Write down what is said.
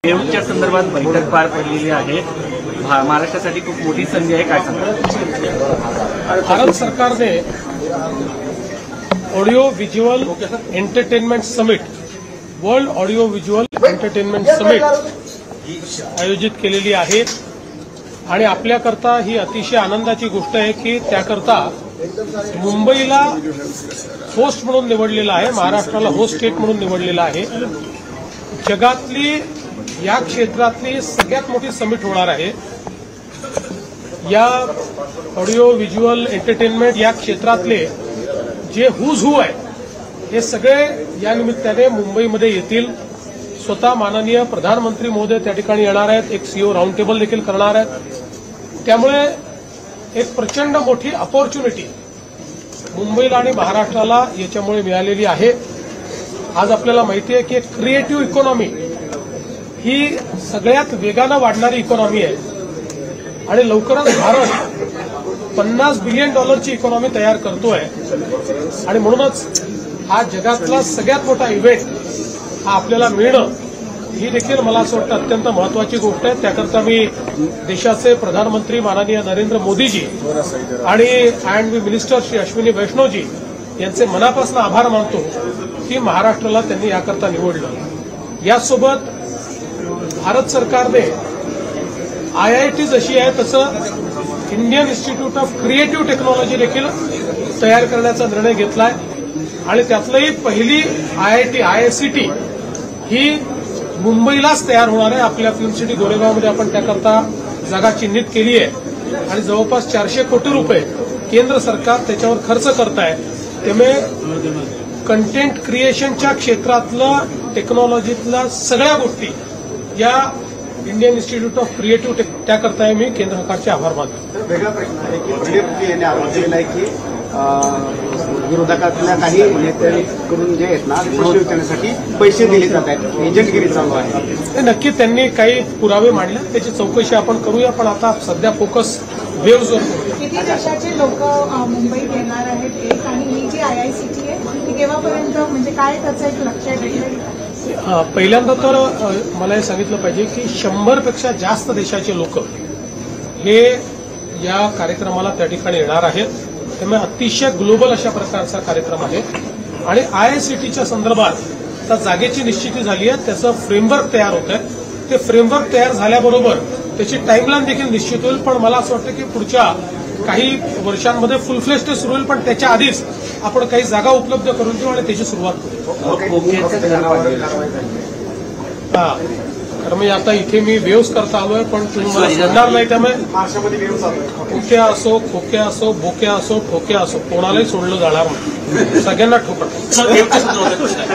वेव्हच्या संदर्भात बैठक पार पडलेली आहे। महाराष्ट्रासाठी खूप मोठी संधी आहे, काय सांगता? भारत सरकारने audio visual entertainment summit, world audio visual entertainment summit आयोजित केलेली आहे आणि आपल्याकरता ही अतिशय आनंदाची गोष्ट आहे की त्याकरता मुंबईला होस्ट म्हणून निवडलेला आहे, महाराष्ट्राला होस्ट स्टेट म्हणून निवडलेला आहे। जगातली या क्षेत्रातली सगळ्यात मोठी समिट होणार आहे। या ऑडिओ व्हिज्युअल एंटरटेनमेंट या क्षेत्रातले जे हुज हू आहे हे सगळे या निमित्ताने मुंबईमध्ये येतील। स्वतः माननीय प्रधानमंत्री महोदय त्या ठिकाणी येणार आहेत, एक सीईओ राऊंड टेबल देखील करणार आहेत। त्यामुळे एक प्रचंड मोठी अपॉर्च्युनिटी मुंबईला आणि महाराष्ट्राला याच्यामुळे मिळालेली आहे। आज आपल्याला माहिती आहे की क्रिएटिव्ह इकॉनॉमी ही सगळ्यात वेगानं वाढणारी इकॉनॉमी आहे आणि लवकरच भारत $50 बिलियन इकॉनॉमी तयार करतोय आणि म्हणूनच हा जगातला सगळ्यात मोठा इव्हेंट हा आपल्याला मिळणं ही देखील मला असं वाटतं अत्यंत महत्वाची गोष्ट आहे। त्याकरता मी देशाचे प्रधानमंत्री माननीय नरेंद्र मोदीजी आणि I&B मिनिस्टर श्री अश्विनी वैष्णवजी यांचे मनापासून आभार मानतो की महाराष्ट्राला त्यांनी याकरता निवडलं। यासोबत भारत सरकारने IIT जशी आहे तसं Indian institute of creative technology देखील तयार करण्याचा निर्णय घेतलाय आणि त्यातलंही पहिली IIT IICT ही मुंबईलाच तयार होणार आहे। आपल्या फिल्म सिटी गोरेगावमध्ये आपण त्याकरता जागा चिन्हित केली आहे आणि जवळपास 400 कोटी रुपये केंद्र सरकार त्याच्यावर खर्च करत आहे। त्यामुळे कंटेंट क्रिएशनच्या क्षेत्रातलं टेक्नॉलॉजीतल्या सगळ्या गोष्टी या इंडियन इन्स्टिट्यूट ऑफ क्रिएटिव्ह त्याकरता मी केंद्र सरकारचे आभार मानतो। वेगळा प्रश्न आहे की बीजेपी यांनी आरोप केला आहे की विरोधकातल्या काही नेत्यांकडून जे आहेत ना प्रश्न विचारण्यासाठी पैसे दिले जात आहेत, एजंटगिरी चालू आहे। नक्की त्यांनी काही पुरावे मांडले, त्याची चौकशी आपण करूया, पण आता सध्या फोकस वेव्हवर करूया। किती देशाचे लोक मुंबईत येणार आहेत एक, आणि ही जी IICT आहे ती केव्हापर्यंत, म्हणजे काय त्याचं एक लक्ष आहे? पहिल्यांदा तर मला हे सांगितलं पाहिजे की 100 पेक्षा जास्त देशाचे लोक हे या कार्यक्रमाला त्या ठिकाणी येणार आहेत। त्यामुळे अतिशय ग्लोबल अशा प्रकारचा कार्यक्रम आहे आणि IICTच्या संदर्भात त्या जागेची निश्चिती झाली आहे, त्याचं फ्रेमवर्क तयार होत आहे। ते फ्रेमवर्क तयार झाल्याबरोबर त्याची टाईमलाईन देखील निश्चित होईल, पण मला असं वाटतं की पुढच्या काही वर्षांमध्ये फुल फ्लेज ते सुरू होईल, पण त्याच्या आधीच आपण काही जागा उपलब्ध करून देऊ आणि त्याची सुरुवात करू। कारण मी आता इथे मी वेव्स करता आलोय, पण तुम्ही मला सोडणार नाही, त्यामुळे खोक्या असो, खोक्या असो, बोक्या असो, ठोक्या असो, कोणालाही सोडलं जाणार नाही, सगळ्यांना ठोकर।